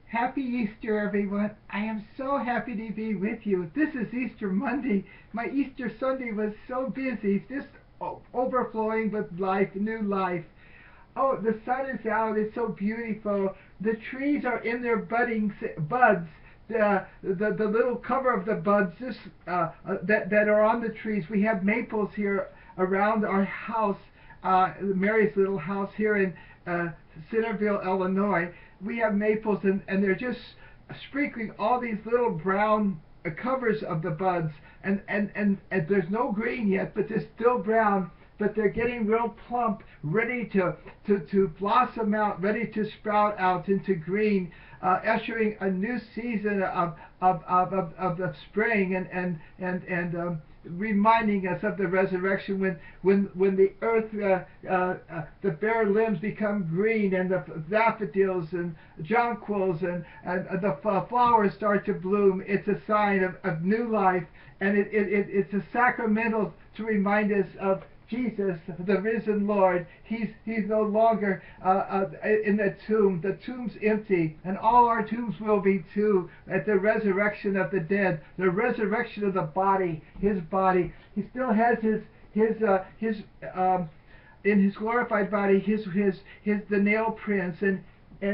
Happy Easter, everyone. I am so happy to be with you. This is Easter Monday. My Easter Sunday was so busy, just overflowing with life, new life. Oh, the sun is out. It's so beautiful. The trees are in their buds. The little cover of the buds that are on the trees. We have maples here around our house, Mary's little house here in Centerville, Illinois. We have maples, and they're just sprinkling all these little brown covers of the buds, and there's no green yet, but they're still brown. But they're getting real plump, ready to blossom out, ready to sprout out into green, ushering a new season of the spring, and reminding us of the resurrection when the earth, the bare limbs become green, and the daffodils and jonquils and the flowers start to bloom. It's a sign of new life, and it's a sacramental to remind us of Jesus, the risen Lord. He's no longer in the tomb. The tomb's empty, and all our tombs will be too at the resurrection of the dead, the resurrection of the body, his body. He still has his in his glorified body, the nail prints and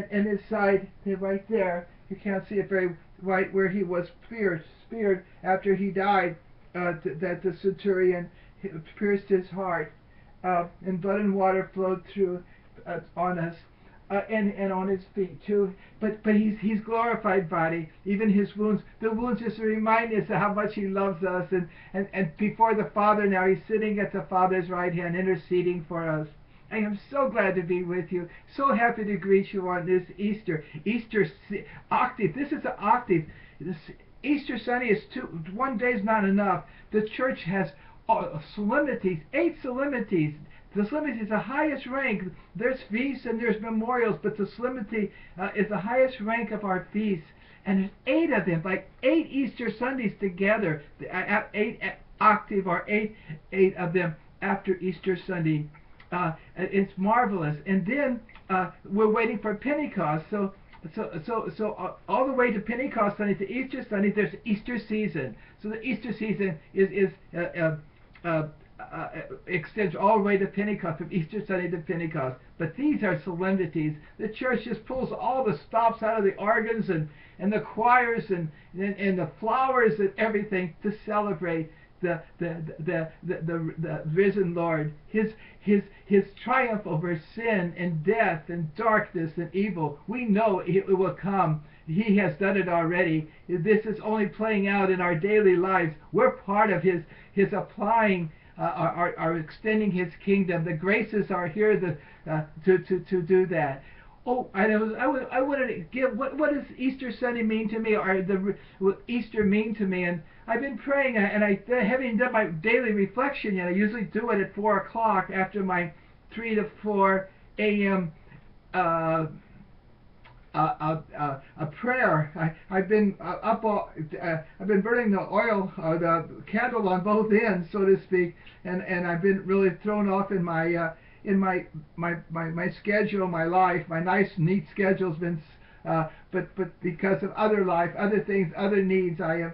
his side right there. You can't see it very right where he was speared after he died. That the centurion pierced his heart, and blood and water flowed through on us, and on his feet too. But his glorified body, even his wounds, the wounds just remind us of how much he loves us, and before the Father now, he's sitting at the Father's right hand, interceding for us. I am so glad to be with you. So happy to greet you on this Easter octave. This is an octave. Easter Sunday is one day is not enough. The church has solemnities, 8 solemnities. The solemnity is the highest rank. There's feasts and there's memorials, but the solemnity is the highest rank of our feasts. And there's 8 of them, like 8 Easter Sundays together. 8 octave, or eight of them after Easter Sunday. It's marvelous. And then we're waiting for Pentecost. So all the way to Pentecost Sunday to Easter Sunday, there's Easter season. So the Easter season extends all the way to Pentecost, from Easter Sunday to Pentecost. But these are solemnities. The church just pulls all the stops out of the organs and the choirs and the flowers and everything to celebrate the risen Lord, his triumph over sin and death and darkness and evil. We know it will come. He has done it already. This is only playing out in our daily lives. We're part of his applying, are extending his kingdom. The graces are here to do that. Oh, I wanted to give, what does Easter Sunday mean to me, or what Easter mean to me? And I've been praying, and I haven't done my daily reflection yet. I usually do it at 4 o'clock after my 3 to 4 a.m. A prayer. I've been I've been burning the oil, the candle on both ends, so to speak, and I've been really thrown off in my my schedule, my life, my nice neat schedule's been, but because of other life, other things, other needs, I'm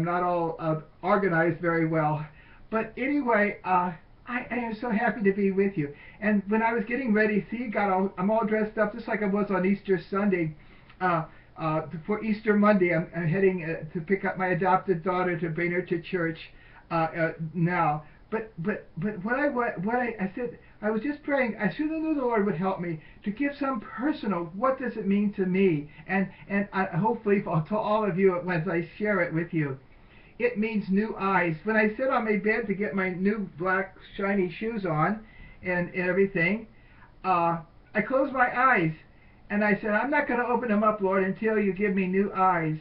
not all organized very well. But anyway, I am so happy to be with you. And when I was getting ready, see, I'm all dressed up just like I was on Easter Sunday. For Easter Monday, I'm heading to pick up my adopted daughter to bring her to church now. But what I said, I was just praying. I should have knew the Lord would help me to give some personal. What does it mean to me? And hopefully to all of you as I share it with you. It means new eyes. When I sit on my bed to get my new black shiny shoes on and everything, I closed my eyes and I said, I'm not going to open them up, Lord, until you give me new eyes.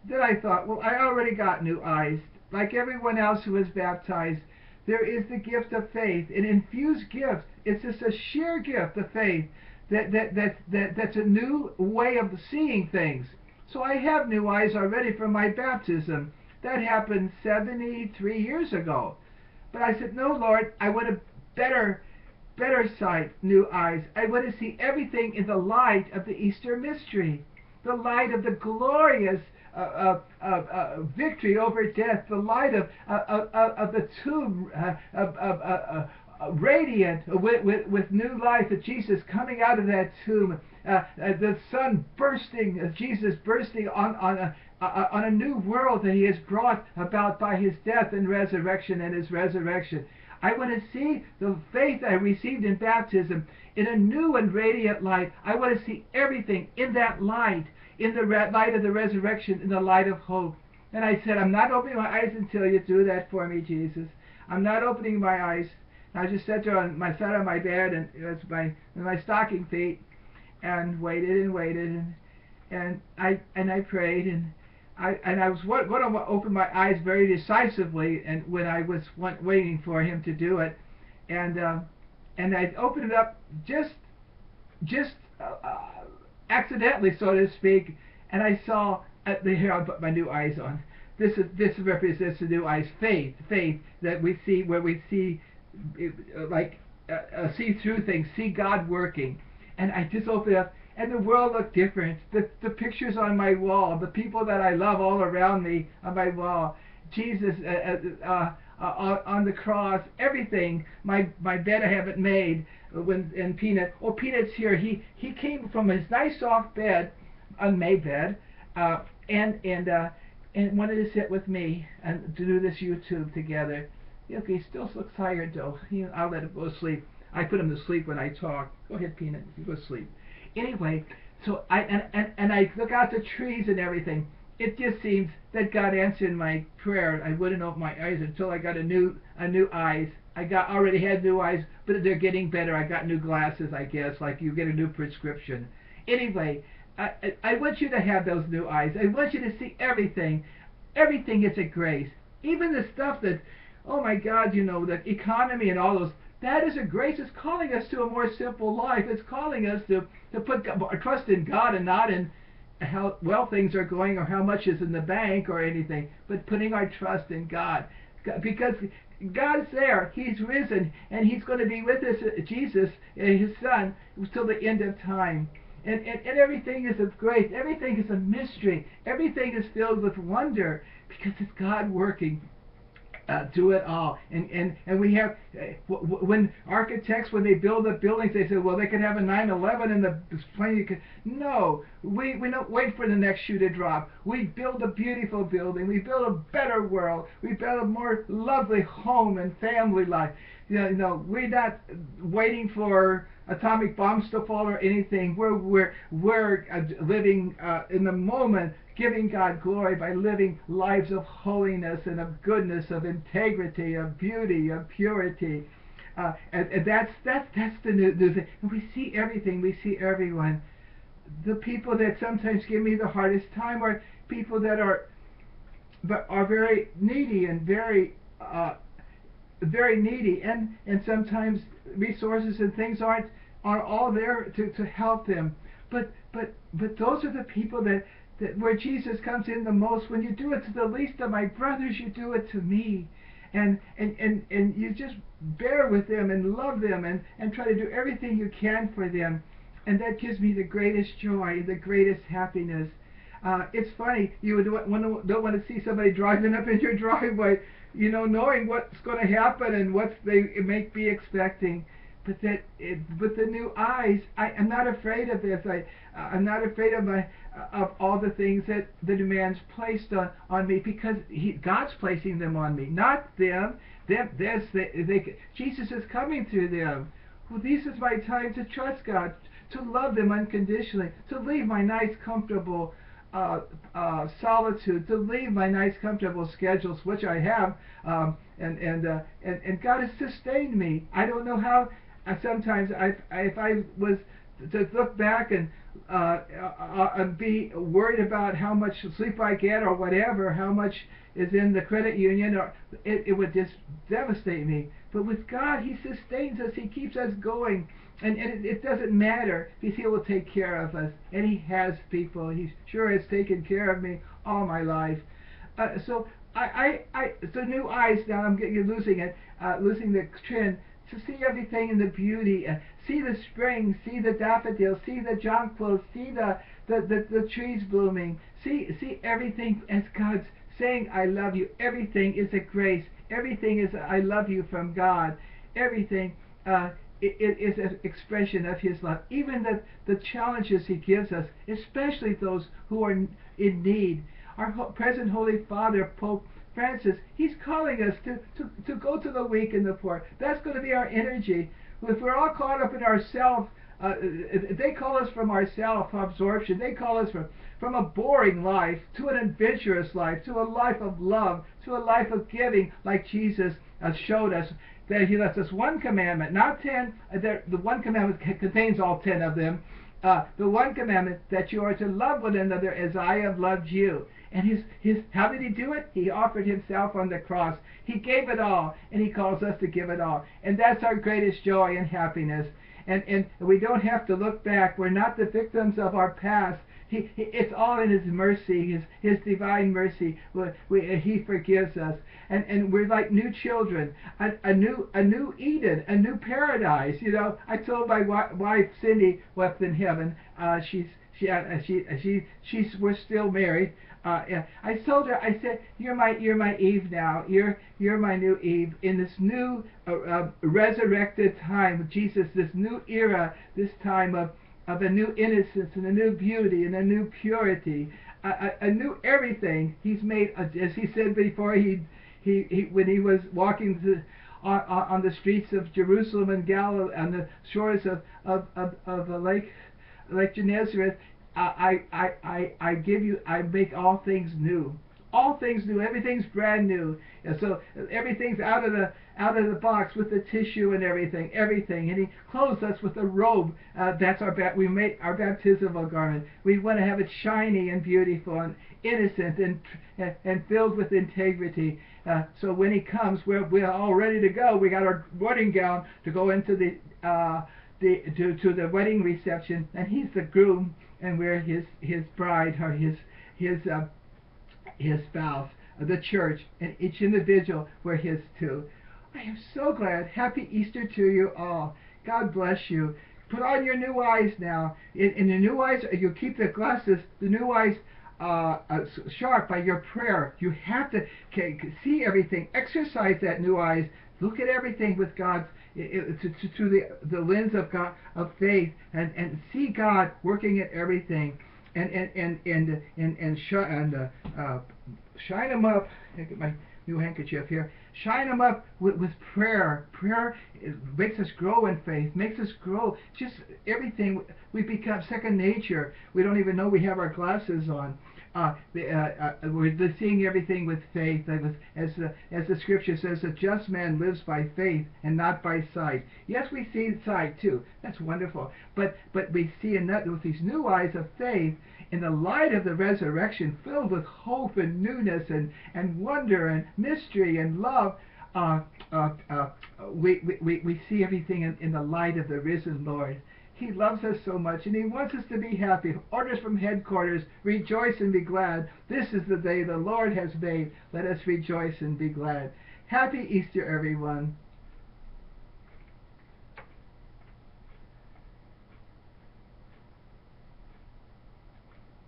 Then I thought, well, I already got new eyes. Like everyone else who is baptized, there is the gift of faith, an infused gift. It's just a sheer gift of faith that's a new way of seeing things. So I have new eyes already from my baptism. That happened 73 years ago. But I said, no, Lord, I want to better better sight, new eyes. I want to see everything in the light of the Easter mystery, the light of the glorious victory over death, the light of the tomb, radiant with new life of Jesus coming out of that tomb, the sun bursting, Jesus bursting on a new world that he has brought about by his death and resurrection and his resurrection. I want to see the faith I received in baptism in a new and radiant light. I want to see everything in that light, in the light of the resurrection, in the light of hope. And I said, I'm not opening my eyes until you do that for me, Jesus. I'm not opening my eyes. I just sat there on my side of my bed, and it was my stocking feet, and waited, and I prayed, and I was going to open my eyes very decisively, and when I was waiting for him to do it, and I opened it up just accidentally, so to speak, and I saw here I put my new eyes on. This represents the new eyes, faith that we see, where we see see through things, see God working, and I just opened up. And the world looked different. The pictures on my wall, the people that I love all around me on my wall, Jesus on the cross, everything. My bed I haven't made. And Peanut's here. He came from his nice soft bed, unmade bed, and wanted to sit with me and to do this YouTube together. Okay, he still looks tired though. I'll let him go to sleep. I put him to sleep when I talk. Go ahead, Peanut. You go to sleep. Anyway, so I look out the trees and everything. It just seems that God answered my prayer. I wouldn't open my eyes until I got a new eyes. Already had new eyes, but they're getting better. I got new glasses, I guess, like you get a new prescription. Anyway, I want you to have those new eyes. I want you to see everything. Everything is a grace. Even the stuff that, oh my God, the economy and all those. That is a grace. It's calling us to a more simple life. It's calling us to put trust in God and not in how well things are going or how much is in the bank or anything, but putting our trust in God. Because God's there. He's risen, and he's going to be with us, Jesus, his son, till the end of time. And everything is of grace. Everything is a mystery. Everything is filled with wonder because it's God working. Do it all, and we have when architects, when they build the buildings, they say, well, they could have a 9/11 in the plane. No, we don't wait for the next shoe to drop. We build a beautiful building. We build a better world. We build a more lovely home and family life. We're not waiting for atomic bombs to fall or anything. We're living in the moment, giving God glory by living lives of holiness and of goodness, of integrity, of beauty, of purity. And that's the new thing. And we see everything. We see everyone. The people that sometimes give me the hardest time are people that are very needy and very needy, and sometimes resources and things aren't all there to help them. But those are the people that where Jesus comes in the most. When you do it to the least of my brothers, you do it to me. And you just bear with them and love them and try to do everything you can for them. And that gives me the greatest joy, the greatest happiness. It's funny, you don't want to see somebody driving up in your driveway, knowing what's going to happen and what they may be expecting. But the new eyes, I'm not afraid of this. I'm not afraid of all the things that the demands placed on me, because God's placing them on me, not them. Jesus is coming through them. Well, this is my time to trust God, to love them unconditionally, to leave my nice, comfortable solitude, to leave my nice, comfortable schedules, which I have, and God has sustained me. I don't know how. Sometimes if I was to look back and be worried about how much sleep I get or whatever, how much is in the credit union, or it would just devastate me. But with God, He sustains us. He keeps us going. And it doesn't matter, because He will take care of us. And He has people. He sure has taken care of me all my life. So the new eyes, now I'm losing it, losing the trend. to see everything in the beauty. See the spring, see the daffodils, see the jonquils, see the trees blooming. See everything as God's saying, I love you. Everything is a grace. Everything is I love you from God. Everything it is an expression of His love. Even the challenges He gives us, especially those who are in need. Our present Holy Father, Pope Francis, he's calling us to go to the weak and the poor. That's going to be our energy. If we're all caught up in ourself, they call us from our self-absorption. They call us from a boring life to an adventurous life, to a life of love, to a life of giving, like Jesus showed us. That He left us one commandment, not 10. The one commandment contains all 10 of them. The one commandment, that you are to love one another as I have loved you. And how did He do it? He offered Himself on the cross. He gave it all, and He calls us to give it all. And that's our greatest joy and happiness. And we don't have to look back. We're not the victims of our past. It's all in His mercy, His divine mercy. He forgives us, and we're like new children, a new Eden, a new paradise. You know, I told my wife Cindy, up in heaven, we're still married. I told her, I said, you're my Eve now. You're my new Eve in this new resurrected time of Jesus, this new era, this time of a new innocence and a new beauty and a new purity, a new everything. He's made, as He said before, when He was walking on the streets of Jerusalem and Galilee, on the shores of the Lake Gennesaret, I make all things new. All things new. Everything's brand new. And so everything's out of the box with the tissue and everything. And He clothes us with a robe. That's we make our baptismal garment. We want to have it shiny and beautiful and innocent and filled with integrity. So when He comes, we're all ready to go. We got our wedding gown to go into to the wedding reception, and He's the groom, and we're His bride, or His spouse, the church, and each individual we're His too. I am so glad. Happy Easter to you all. God bless you. Put on your new eyes now. In the new eyes, you keep the glasses, the new eyes sharp by your prayer. You have to see everything. Exercise that new eyes. Look at everything with God's through the lens of God, of faith, and see God working at everything. And shine them up. I get my new handkerchief here. Shine them up with prayer. Prayer makes us grow in faith, makes us grow. Just everything, we become second nature. We don't even know we have our glasses on. We're seeing everything with faith. As the scripture says, a just man lives by faith and not by sight. Yes, we see sight too. That's wonderful. But we see with these new eyes of faith, in the light of the resurrection, filled with hope and newness and wonder and mystery and love. We see everything in the light of the risen Lord. He loves us so much, and He wants us to be happy. Orders from headquarters, rejoice and be glad. This is the day the Lord has made. Let us rejoice and be glad. Happy Easter, everyone.